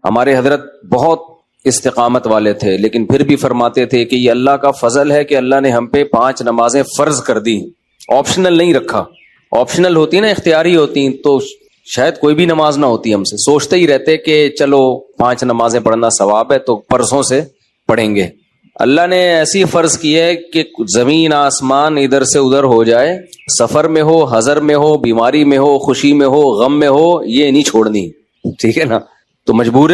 ہمارے حضرت بہت استقامت والے تھے، لیکن پھر بھی فرماتے تھے کہ یہ اللہ کا فضل ہے کہ اللہ نے ہم پہ 5 نمازیں فرض کر دی، آپشنل نہیں رکھا۔ آپشنل ہوتی نا، اختیاری ہوتی تو شاید کوئی بھی نماز نہ ہوتی ہم سے، سوچتے ہی رہتے کہ چلو 5 نمازیں پڑھنا ثواب ہے تو پرسوں سے پڑھیں گے۔ اللہ نے ایسی فرض کی ہے کہ زمین آسمان ادھر سے ادھر ہو جائے، سفر میں ہو، حضر میں ہو، بیماری میں ہو، خوشی میں ہو، غم میں ہو، یہ نہیں چھوڑنی، ٹھیک ہے نا؟ تو مجبور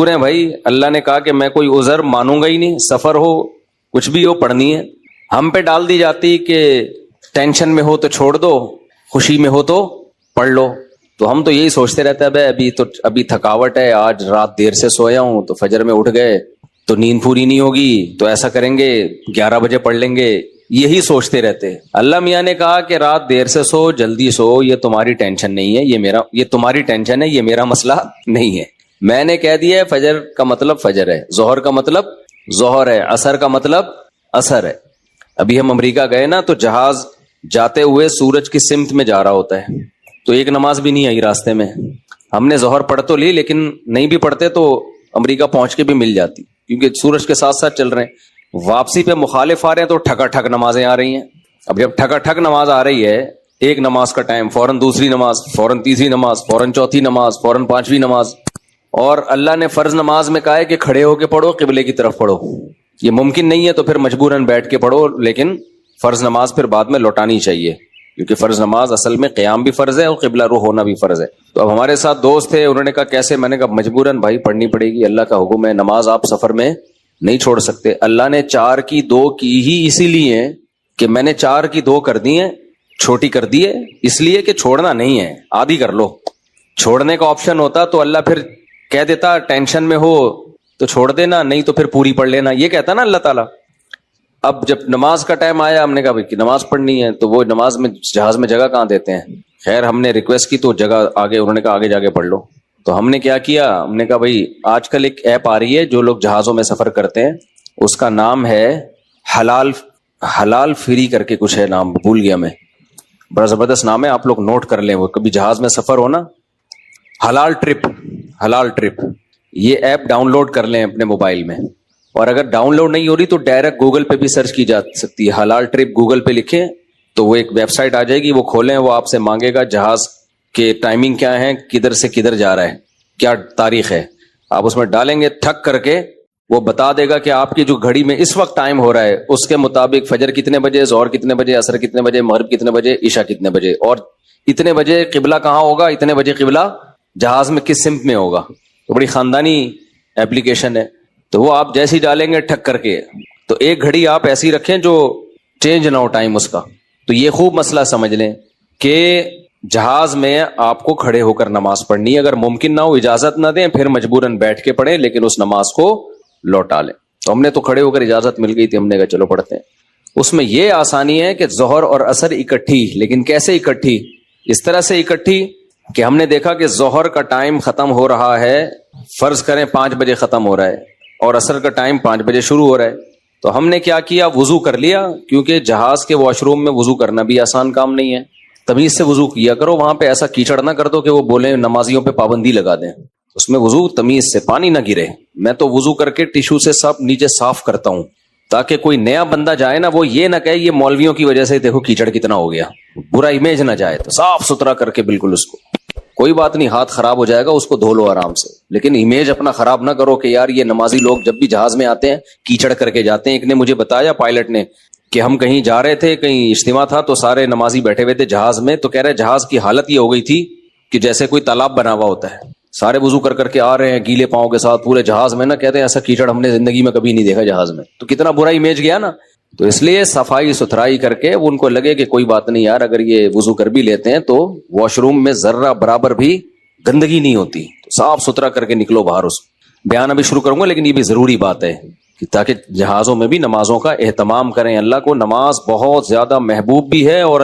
ہیں بھائی۔ اللہ نے کہا کہ میں کوئی عذر مانوں گا ہی نہیں، سفر ہو کچھ بھی ہو پڑھنی ہے۔ ہم پہ ڈال دی جاتی کہ ٹینشن میں ہو تو چھوڑ دو، خوشی میں ہو تو پڑھ لو۔ تو ہم تو یہی سوچتے رہتے ہیں بھائی ابھی تھکاوٹ ہے، آج رات دیر سے سویا ہوں تو فجر میں اٹھ گئے تو نیند پوری نہیں ہوگی، تو ایسا کریں گے 11 بجے پڑھ لیں گے، یہی سوچتے رہتے۔ اللہ میاں نے کہا کہ رات دیر سے سو، جلدی سو، یہ تمہاری ٹینشن نہیں ہے، یہ تمہاری ٹینشن ہے، یہ میرا مسئلہ نہیں ہے۔ میں نے کہہ دیا ہے فجر کا مطلب فجر ہے، ظہر کا مطلب ظہر ہے، عصر کا مطلب عصر ہے۔ ابھی ہم امریکہ گئے نا، تو جہاز جاتے ہوئے سورج کی سمت میں جا رہا ہوتا ہے، تو ایک نماز بھی نہیں آئی راستے میں۔ ہم نے ظہر پڑھ تو لی، لیکن نہیں بھی پڑھتے تو امریکہ پہنچ کے بھی مل جاتی، کیونکہ سورج کے ساتھ ساتھ چل رہے ہیں۔ واپسی پہ مخالف آ رہے ہیں تو ٹھکا ٹھک نمازیں آ رہی ہیں۔ اب جب ٹھکا ٹھک نماز آ رہی ہے، ایک نماز کا ٹائم، فوراً دوسری نماز، فوراً تیسری نماز، فوراً چوتھی نماز، فوراً 5ویں نماز۔ اور اللہ نے فرض نماز میں کہا ہے کہ کھڑے ہو کے پڑھو، قبلے کی طرف پڑھو۔ یہ ممکن نہیں ہے تو پھر مجبوراً بیٹھ کے پڑھو، لیکن فرض نماز پھر بعد میں لوٹانی چاہیے، کیونکہ فرض نماز اصل میں قیام بھی فرض ہے اور قبلہ رو ہونا بھی فرض ہے۔ تو اب ہمارے ساتھ دوست تھے، انہوں نے کہا کیسے؟ میں نے کہا مجبوراً بھائی پڑھنی پڑے گی، اللہ کا حکم ہے، نماز آپ سفر میں نہیں چھوڑ سکتے۔ اللہ نے 4 کی 2 کی ہی اسی لیے کہ میں نے 4 کی 2 کر دی ہیں، چھوٹی کر دی ہے اس لیے کہ چھوڑنا نہیں ہے، آدھی کر لو۔ چھوڑنے کا آپشن ہوتا تو اللہ پھر کہہ دیتا ٹینشن میں ہو تو چھوڑ دینا، نہیں تو پھر پوری پڑھ لینا، یہ کہتا نا اللہ تعالیٰ۔ اب جب نماز کا ٹائم آیا، ہم نے کہا بھائی کہ نماز پڑھنی ہے، تو وہ نماز میں جہاز میں جگہ کہاں دیتے ہیں؟ خیر ہم نے ریکویسٹ کی تو جگہ آگے، انہوں نے کہا آگے جا کے پڑھ لو۔ تو ہم نے کیا کیا، ہم نے کہا بھائی آج کل ایک ایپ آ رہی ہے جو لوگ جہازوں میں سفر کرتے ہیں، اس کا نام ہے حلال فری کر کے کچھ ہے، نام بھول گیا میں، بڑا زبردست نام ہے، آپ لوگ نوٹ کر لیں، وہ کبھی جہاز میں سفر ہو نا، حلال ٹرپ، یہ ایپ ڈاؤن لوڈ کر لیں اپنے موبائل میں۔ اور اگر ڈاؤن لوڈ نہیں ہو رہی تو ڈائریکٹ گوگل پہ بھی سرچ کی جا سکتی ہے، حلال ٹرپ گوگل پہ لکھیں تو وہ ایک ویب سائٹ آ جائے گی، وہ کھولیں، وہ آپ سے مانگے گا جہاز کے ٹائمنگ کیا ہے، کدھر سے کدھر جا رہا ہے، کیا تاریخ ہے، آپ اس میں ڈالیں گے، ٹھک کر کے وہ بتا دے گا کہ آپ کی جو گھڑی میں اس وقت ٹائم ہو رہا ہے اس کے مطابق فجر کتنے بجے، ظہر کتنے بجے، عصر کتنے بجے، مغرب کتنے بجے، عشاء کتنے بجے، اور اتنے بجے قبلہ کہاں ہوگا، اتنے بجے قبلہ جہاز میں کس سمت میں ہوگا۔ تو بڑی خاندانی ایپلیکیشن ہے، تو وہ آپ جیسے ہی ڈالیں گے ٹھک کر کے، تو ایک گھڑی آپ ایسی رکھیں جو چینج نہ ہو ٹائم اس کا۔ تو یہ خوب مسئلہ سمجھ لیں کہ جہاز میں آپ کو کھڑے ہو کر نماز پڑھنی ہے، اگر ممکن نہ ہو اجازت نہ دیں پھر مجبوراً بیٹھ کے پڑھیں، لیکن اس نماز کو لوٹا لیں۔ تو ہم نے تو کھڑے ہو کر اجازت مل گئی تھی، ہم نے کہا چلو پڑھتے ہیں۔ اس میں یہ آسانی ہے کہ ظہر اور عصر اکٹھی، لیکن کیسے اکٹھی؟ اس طرح سے اکٹھی کہ ہم نے دیکھا کہ ظہر کا ٹائم ختم ہو رہا ہے، فرض کریں 5 بجے ختم ہو رہا ہے، اور عصر کا ٹائم 5 بجے شروع ہو رہا ہے، تو ہم نے کیا کیا، وضو کر لیا، کیونکہ جہاز کے واش روم میں وضو کرنا بھی آسان کام نہیں ہے، تمیز سے وضو کیا کرو، وہاں پہ ایسا کیچڑ نہ کر دو کہ وہ بولیں نمازیوں پہ پابندی لگا دیں، اس میں وضو تمیز سے، پانی نہ گرے۔ میں تو وضو کر کے ٹیشو سے سب نیچے صاف کرتا ہوں، تاکہ کوئی نیا بندہ جائے نا، وہ یہ نہ کہے یہ مولویوں کی وجہ سے دیکھو کیچڑ کتنا ہو گیا، برا امیج نہ جائے، تو صاف ستھرا کر کے بالکل اس کو، کوئی بات نہیں، ہاتھ خراب ہو جائے گا اس کو دھو لو آرام سے، لیکن امیج اپنا خراب نہ کرو کہ یار یہ نمازی لوگ جب بھی جہاز میں آتے ہیں کیچڑ کر کے جاتے ہیں۔ ایک نے مجھے بتایا، پائلٹ نے، کہ ہم کہیں جا رہے تھے، کہیں اجتماع تھا، تو سارے نمازی بیٹھے ہوئے تھے جہاز میں، تو کہہ رہے جہاز کی حالت یہ ہو گئی تھی کہ جیسے کوئی تالاب بنا ہوا ہوتا ہے، سارے وضو کر کر کے آ رہے ہیں گیلے پاؤں کے ساتھ پورے جہاز میں، نا کہتے ہیں ایسا کیچڑ ہم نے زندگی میں کبھی نہیں دیکھا جہاز میں، تو کتنا برا امیج گیا نا۔ تو اس لیے صفائی ستھرائی کر کے ان کو لگے کہ کوئی بات نہیں یار، اگر یہ وضو کر بھی لیتے ہیں تو واش روم میں ذرہ برابر بھی گندگی نہیں ہوتی، تو صاف ستھرا کر کے نکلو باہر۔ اس بیان ابھی شروع کروں گا، لیکن یہ بھی ضروری بات ہے کہ تاکہ جہازوں میں بھی نمازوں کا اہتمام کریں۔ اللہ کو نماز بہت زیادہ محبوب بھی ہے، اور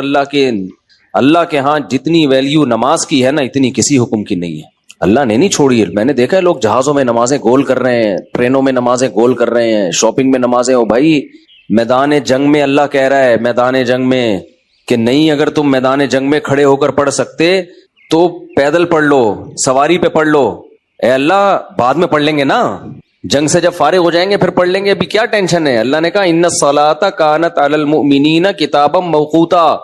اللہ کے ہاں جتنی ویلیو نماز کی ہے نا، اتنی کسی حکم کی نہیں ہے۔ اللہ نے نہیں چھوڑی ہے، میں نے دیکھا ہے لوگ جہازوں میں نمازیں گول کر رہے ہیں، ٹرینوں میں نمازیں گول کر رہے ہیں، شاپنگ میں نمازیں، ہو بھائی میدان جنگ میں اللہ کہہ رہا ہے، میدان جنگ میں کہ نہیں، اگر تم میدان جنگ میں کھڑے ہو کر پڑھ سکتے تو پیدل پڑھ لو، سواری پہ پڑھ لو، اے اللہ بعد میں پڑھ لیں گے نا، جنگ سے جب فارغ ہو جائیں گے پھر پڑھ لیں گے، ابھی کیا ٹینشن ہے؟ اللہ نے کہا ان الصلاۃ کانت علی المؤمنین کتابا موقوتا،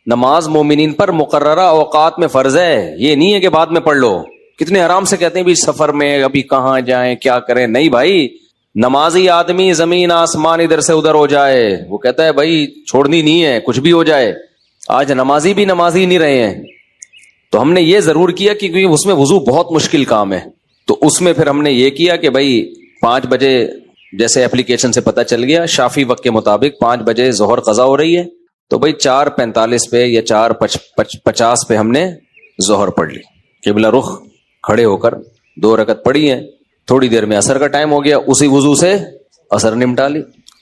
نماز مومنین پر مقررہ اوقات میں فرض ہے، یہ نہیں ہے کہ بعد میں پڑھ لو۔ کتنے آرام سے کہتے ہیں بھی سفر میں ابھی کہاں جائیں کیا کریں، نہیں بھائی، نمازی آدمی زمین آسمان ادھر سے ادھر ہو جائے وہ کہتا ہے بھائی چھوڑنی نہیں ہے، کچھ بھی ہو جائے۔ آج نمازی بھی نمازی نہیں رہے ہیں، تو ہم نے یہ ضرور کیا کہ کیونکہ اس میں وضو بہت مشکل کام ہے، تو اس میں پھر ہم نے یہ کیا کہ بھائی 5 بجے جیسے اپلیکیشن سے پتہ چل گیا شافی وقت کے مطابق 5 بجے ظہر قضا ہو رہی ہے، تو بھائی 4:45 پہ یا 4:50 پہ ہم نے ظہر پڑھ لی، قبلہ رخ کھڑے ہو کر 2 رکعت پڑھی ہیں، تھوڑی دیر میں عصر کا ٹائم ہو گیا، اسی وضو سے عصر نمٹا لی،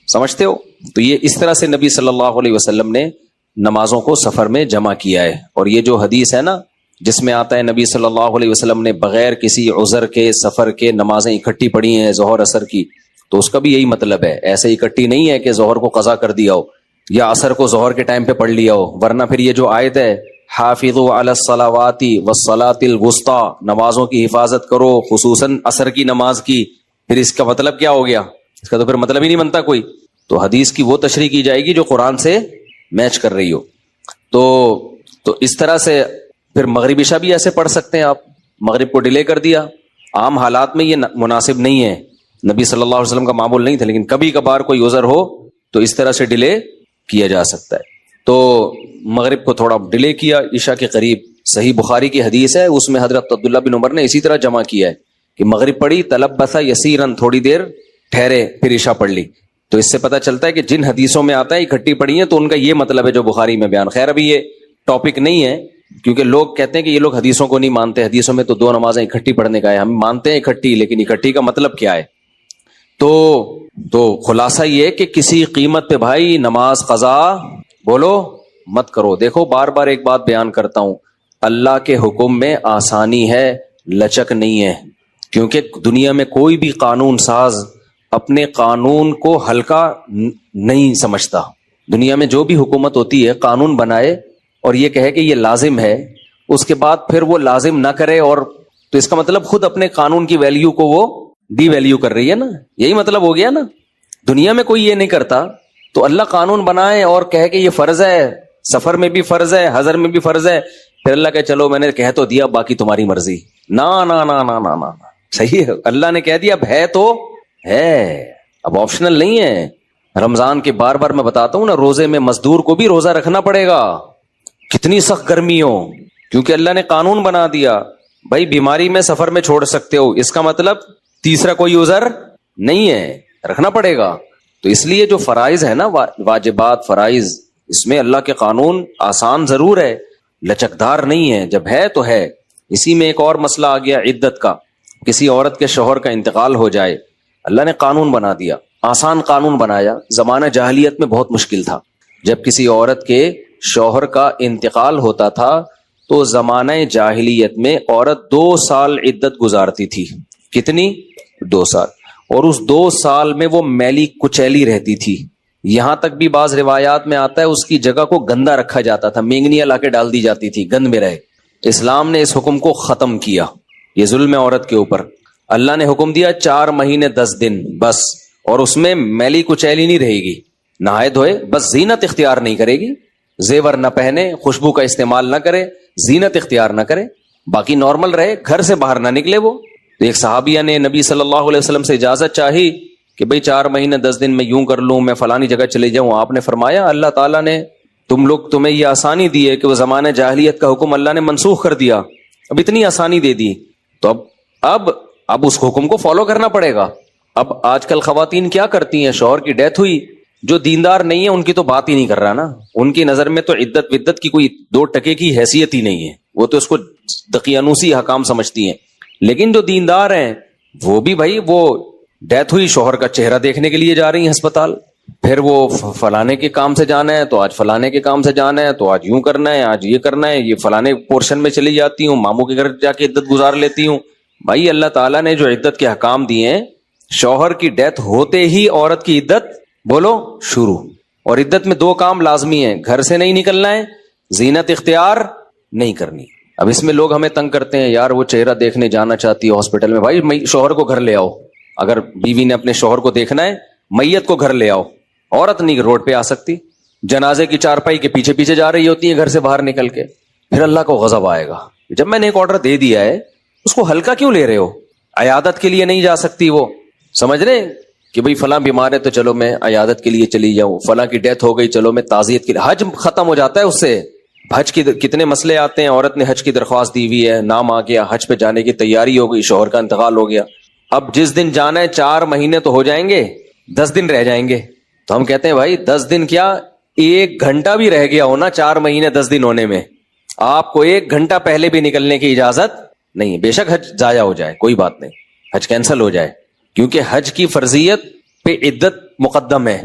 سمجھتے ہو؟ تو یہ اس طرح سے نبی صلی اللہ علیہ وسلم نے نمازوں کو سفر میں جمع کیا ہے۔ اور یہ جو حدیث ہے نا جس میں آتا ہے نبی صلی اللہ علیہ وسلم نے بغیر کسی عذر کے سفر کے نمازیں اکٹھی پڑھی ہیں ظہر عصر کی، تو اس کا بھی یہی مطلب ہے، ایسے اکٹھی نہیں ہے کہ ظہر کو قضا کر دیا ہو یا عصر کو ظہر کے ٹائم پہ پڑھ لیا ہو، ورنہ پھر یہ جو آیت ہے حافظوا علی الصلوات والصلاۃ الوسطی، نمازوں کی حفاظت کرو خصوصاً عصر کی نماز کی، پھر اس کا مطلب کیا ہو گیا؟ اس کا تو پھر مطلب ہی نہیں بنتا کوئی، تو حدیث کی وہ تشریح کی جائے گی جو قرآن سے میچ کر رہی ہو۔ تو اس طرح سے پھر مغرب عشاء بھی ایسے پڑھ سکتے ہیں آپ، مغرب کو ڈیلے کر دیا، عام حالات میں یہ مناسب نہیں ہے، نبی صلی اللہ علیہ وسلم کا معمول نہیں تھا، لیکن کبھی کبھار کوئی عذر ہو تو اس طرح سے ڈیلے کیا جا سکتا ہے۔ تو مغرب کو تھوڑا ڈیلے کیا عشاء کے قریب، صحیح بخاری کی حدیث ہے، اس میں حضرت عبداللہ بن عمر نے اسی طرح جمع کیا ہے کہ مغرب پڑھی تلبث یسیرن، تھوڑی دیر ٹھہرے پھر عشاء پڑھ لی۔ تو اس سے پتہ چلتا ہے کہ جن حدیثوں میں آتا ہے اکٹھی پڑھی ہیں تو ان کا یہ مطلب ہے جو بخاری میں بیان۔ خیر ابھی یہ ٹاپک نہیں ہے کیونکہ لوگ کہتے ہیں کہ یہ لوگ حدیثوں کو نہیں مانتے، حدیثوں میں تو 2 نمازیں اکٹھی پڑھنے کا ہے، ہم مانتے ہیں اکٹھی، لیکن اکٹھی کا مطلب کیا ہے؟ تو خلاصہ یہ کہ کسی قیمت پہ بھائی نماز قضا بولو مت کرو۔ دیکھو بار بار ایک بات بیان کرتا ہوں، اللہ کے حکم میں آسانی ہے، لچک نہیں ہے، کیونکہ دنیا میں کوئی بھی قانون ساز اپنے قانون کو ہلکا نہیں سمجھتا۔ دنیا میں جو بھی حکومت ہوتی ہے قانون بنائے اور یہ کہے کہ یہ لازم ہے، اس کے بعد پھر وہ لازم نہ کرے، اور تو اس کا مطلب خود اپنے قانون کی ویلیو کو وہ ڈی ویلیو کر رہی ہے نا، یہی مطلب ہو گیا نا۔ دنیا میں کوئی یہ نہیں کرتا، تو اللہ قانون بنائے اور کہے کہ یہ فرض ہے، سفر میں بھی فرض ہے، حضر میں بھی فرض ہے، پھر اللہ کہ چلو میں نے کہہ تو دیا باقی تمہاری مرضی۔ نا نا نا نا نا نا، صحیح ہے، اللہ نے کہہ دیا اب ہے تو ہے، اب آپشنل نہیں ہے۔ رمضان کے بار بار میں بتاتا ہوں نا، روزے میں مزدور کو بھی روزہ رکھنا پڑے گا، کتنی سخت گرمی ہو، کیونکہ اللہ نے قانون بنا دیا بھائی بیماری میں سفر میں چھوڑ سکتے ہو، اس کا مطلب تیسرا کوئی عذر نہیں ہے، رکھنا پڑے گا۔ تو اس لیے جو فرائض ہے نا، واجبات فرائض، اس میں اللہ کے قانون آسان ضرور ہے، لچکدار نہیں ہے، جب ہے تو ہے۔ اسی میں ایک اور مسئلہ آ گیا عدت کا، کسی عورت کے شوہر کا انتقال ہو جائے، اللہ نے قانون بنا دیا، آسان قانون بنایا۔ زمانہ جاہلیت میں بہت مشکل تھا، جب کسی عورت کے شوہر کا انتقال ہوتا تھا تو زمانہ جاہلیت میں عورت 2 سال عدت گزارتی تھی۔ کتنی؟ 2 سال، اور اس 2 سال میں وہ میلی کچیلی رہتی تھی، یہاں تک بھی بعض روایات میں آتا ہے اس کی جگہ کو گندا رکھا جاتا تھا، مینگنیاں لا کے ڈال دی جاتی تھی گند میں رہے۔ اسلام نے اس حکم کو ختم کیا، یہ ظلم ہے عورت کے اوپر۔ اللہ نے حکم دیا 4 مہینے 10 دن بس، اور اس میں میلی کچیلی نہیں رہے گی، نہائے دھوئے، بس زینت اختیار نہیں کرے گی، زیور نہ پہنے، خوشبو کا استعمال نہ کرے، زینت اختیار نہ کرے، باقی نارمل رہے، گھر سے باہر نہ نکلے وہ۔ تو ایک صحابیہ نے نبی صلی اللہ علیہ وسلم سے اجازت چاہی کہ بھئی 4 مہینے 10 دن میں یوں کر لوں، میں فلانی جگہ چلے جاؤں۔ آپ نے فرمایا اللہ تعالیٰ نے تمہیں یہ آسانی دی ہے کہ وہ زمانہ جاہلیت کا حکم اللہ نے منسوخ کر دیا، اب اتنی آسانی دے دی، تو اب اس حکم کو فالو کرنا پڑے گا۔ اب آج کل خواتین کیا کرتی ہیں، شوہر کی ڈیتھ ہوئی، جو دیندار نہیں ہے ان کی تو بات ہی نہیں کر رہا نا، ان کی نظر میں تو عدت ودت کی کوئی 2 ٹکے کی حیثیت ہی نہیں ہے، وہ تو اس کو دقیانوسی حکام سمجھتی ہیں۔ لیکن جو دیندار ہیں وہ بھی بھائی، وہ ڈیتھ ہوئی، شوہر کا چہرہ دیکھنے کے لیے جا رہی ہیں ہسپتال، پھر وہ فلانے کے کام سے جانا ہے تو آج فلانے کے کام سے جانا ہے، تو آج یوں کرنا ہے، آج یہ کرنا ہے، یہ فلانے پورشن میں چلی جاتی ہوں، ماموں کے گھر جا کے عدت گزار لیتی ہوں۔ بھائی اللہ تعالیٰ نے جو عدت کے حکام دیے ہیں، شوہر کی ڈیتھ ہوتے ہی عورت کی عدت بولو شروع، اور عدت میں 2 کام لازمی ہیں، گھر سے نہیں نکلنا ہے، زینت اختیار نہیں کرنی۔ اب اس میں لوگ ہمیں تنگ کرتے ہیں، یار وہ چہرہ دیکھنے جانا چاہتی ہے ہاسپٹل میں. بھائی شوہر کو گھر لے آؤ، اگر بیوی نے اپنے شوہر کو دیکھنا ہے میت کو گھر لے آؤ. عورت نہیں روڈ پہ آ سکتی، جنازے کی چارپائی کے پیچھے پیچھے جا رہی ہوتی ہے گھر سے باہر نکل کے. پھر اللہ کو غضب آئے گا. جب میں نے ایک آرڈر دے دیا ہے اس کو ہلکا کیوں لے رہے ہو؟ عیادت کے لیے نہیں جا سکتی وہ، سمجھ رہے کہ بھئی فلاں بیمار ہے تو چلو میں عیادت کے لیے چلی جاؤں، فلاں کی ڈیتھ ہو گئی چلو میں تعزیت کے لیے. حج ختم ہو جاتا ہے اس سے. حج کی کتنے مسئلے آتے ہیں، عورت نے حج کی درخواست دی ہوئی ہے، نام آ گیا، حج پہ جانے کی تیاری ہو گئی، شوہر کا انتقال ہو گیا. اب جس دن جانا ہے 4 مہینے تو ہو جائیں گے، 10 دن رہ جائیں گے. تو ہم کہتے ہیں بھائی 10 دن کیا، 1 گھنٹہ بھی رہ گیا ہونا 4 مہینے 10 دن ہونے میں، آپ کو 1 گھنٹہ پہلے بھی نکلنے کی اجازت نہیں. بے شک حج ضائع ہو جائے کوئی بات نہیں، حج کینسل ہو جائے، کیونکہ حج کی فرضیت پہ عدت مقدم ہے.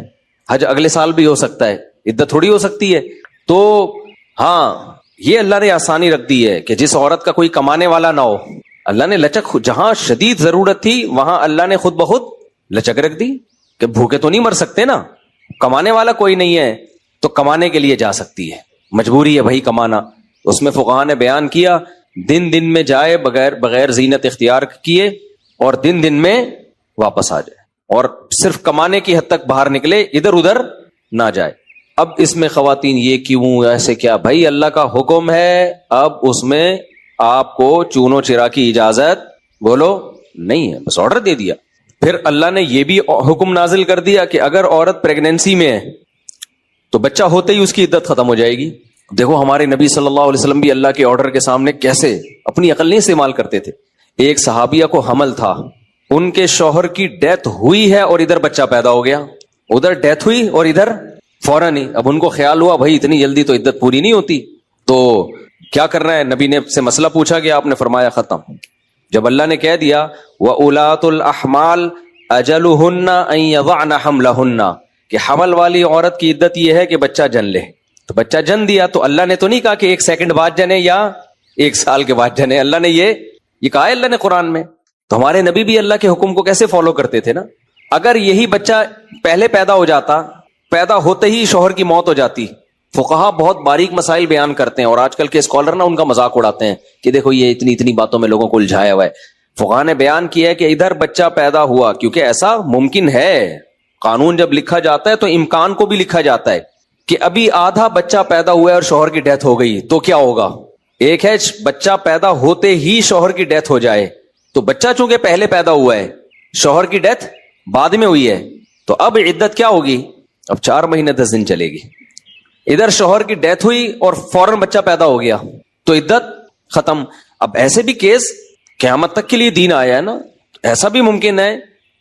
حج اگلے سال بھی ہو سکتا ہے، عدت تھوڑی ہو سکتی ہے. تو ہاں یہ اللہ نے آسانی رکھ دی ہے کہ جس عورت کا کوئی کمانے والا نہ ہو، اللہ نے لچک، جہاں شدید ضرورت تھی وہاں اللہ نے خود بخود لچک رکھ دی کہ بھوکے تو نہیں مر سکتے نا، کمانے والا کوئی نہیں ہے تو کمانے کے لیے جا سکتی ہے، مجبوری ہے بھائی کمانا. اس میں فقہاء نے بیان کیا دن میں جائے بغیر زینت اختیار کیے، اور دن میں واپس آ جائے، اور صرف کمانے کی حد تک باہر نکلے، ادھر ادھر نہ جائے. اب اس میں خواتین یہ کیوں ایسے کیا؟ بھائی اللہ کا حکم ہے، اب اس میں آپ کو چونو چرا کی اجازت بولو نہیں ہے، بس آرڈر دے دیا. پھر اللہ نے یہ بھی حکم نازل کر دیا کہ اگر عورت پریگنینسی میں ہے تو بچہ ہوتے ہی اس کی عدت ختم ہو جائے گی. دیکھو ہمارے نبی صلی اللہ علیہ وسلم بھی اللہ کے آرڈر کے سامنے کیسے اپنی عقل نہیں استعمال کرتے تھے. ایک صحابیہ کو حمل تھا، ان کے شوہر کی ڈیتھ ہوئی ہے اور ادھر بچہ پیدا ہو گیا، ادھر ڈیتھ ہوئی اور ادھر فوراً ہی. اب ان کو خیال ہوا بھائی اتنی جلدی تو عدت پوری نہیں ہوتی، تو کیا کرنا ہے؟ نبی نے سے مسئلہ پوچھا گیا، آپ نے فرمایا ختم. جب اللہ نے کہہ دیا وَأُولَاتُ الْأَحْمَالِ أَجَلُهُنَّ أَن يَضَعْنَ حَمْلَهُنَّ، کہ حمل والی عورت کی عدت یہ ہے کہ بچہ جن لے، تو بچہ جن دیا تو اللہ نے تو نہیں کہا کہ 1 سیکنڈ بعد جنے یا 1 سال کے بعد جنے، اللہ نے یہ کہا ہے اللہ نے قرآن میں. تو ہمارے نبی بھی اللہ کے حکم کو کیسے فالو کرتے تھے نا. اگر یہی بچہ پہلے پیدا ہو جاتا، پیدا ہوتے ہی شوہر کی موت ہو جاتی. فقہا بہت باریک مسائل بیان کرتے ہیں، اور آج کل کے اسکالر نا ان کا مذاق اڑاتے ہیں کہ دیکھو یہ اتنی باتوں میں لوگوں کو الجھایا ہوا ہے. فقہا نے بیان کیا ہے کہ ادھر بچہ پیدا ہوا، کیونکہ ایسا ممکن ہے، قانون جب لکھا جاتا ہے تو امکان کو بھی لکھا جاتا ہے کہ ابھی آدھا بچہ پیدا ہوا ہے اور شوہر کی ڈیتھ ہو گئی تو کیا ہوگا. ایک ہے بچہ پیدا ہوتے ہی شوہر کی ڈیتھ ہو جائے، تو بچہ چونکہ پہلے پیدا ہوا ہے، شوہر کی ڈیتھ بعد میں ہوئی ہے، تو اب عدت کیا ہوگی؟ اب 4 مہینے 10 دن چلے گی. ادھر شوہر کی ڈیتھ ہوئی اور فوراً بچہ پیدا ہو گیا تو عدت ختم. اب ایسے بھی کیس قیامت تک کے لیے دین آیا ہے نا، ایسا بھی ممکن ہے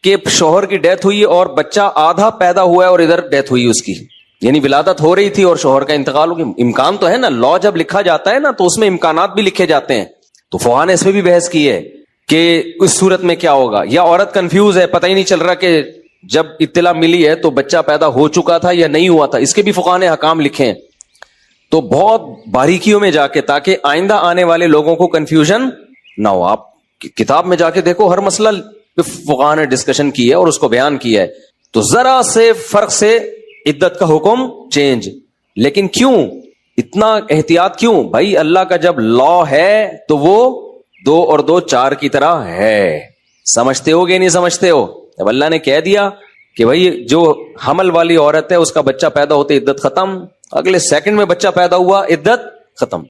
کہ شوہر کی ڈیتھ ہوئی اور بچہ آدھا پیدا ہوا ہے اور ادھر ڈیتھ ہوئی اس کی، یعنی ولادت ہو رہی تھی اور شوہر کا انتقال ہو گیا. امکان تو ہے نا، لا جب لکھا جاتا ہے نا تو اس میں امکانات بھی لکھے جاتے ہیں. تو فقہا نے اس میں بھی بحث کی ہے کہ اس صورت میں کیا ہوگا. یا عورت کنفیوز ہے، پتہ ہی نہیں چل رہا کہ جب اطلاع ملی ہے تو بچہ پیدا ہو چکا تھا یا نہیں ہوا تھا، اس کے بھی فقہا نے احکام لکھے ہیں. تو بہت باریکیوں میں جا کے، تاکہ آئندہ آنے والے لوگوں کو کنفیوژن نہ ہو. آپ کتاب میں جا کے دیکھو، ہر مسئلہ فقہا نے ڈسکشن کی ہے اور اس کو بیان کیا ہے. تو ذرا سے فرق سے عدت کا حکم چینج. لیکن کیوں اتنا احتیاط کیوں؟ بھائی اللہ کا جب لا ہے تو وہ 2 اور 2 4 کی طرح ہے. سمجھتے ہو کہ نہیں سمجھتے ہو؟ اب اللہ نے کہہ دیا کہ بھائی جو حمل والی عورت ہے اس کا بچہ پیدا ہوتے عدت ختم، اگلے سیکنڈ میں بچہ پیدا ہوا عدت ختم.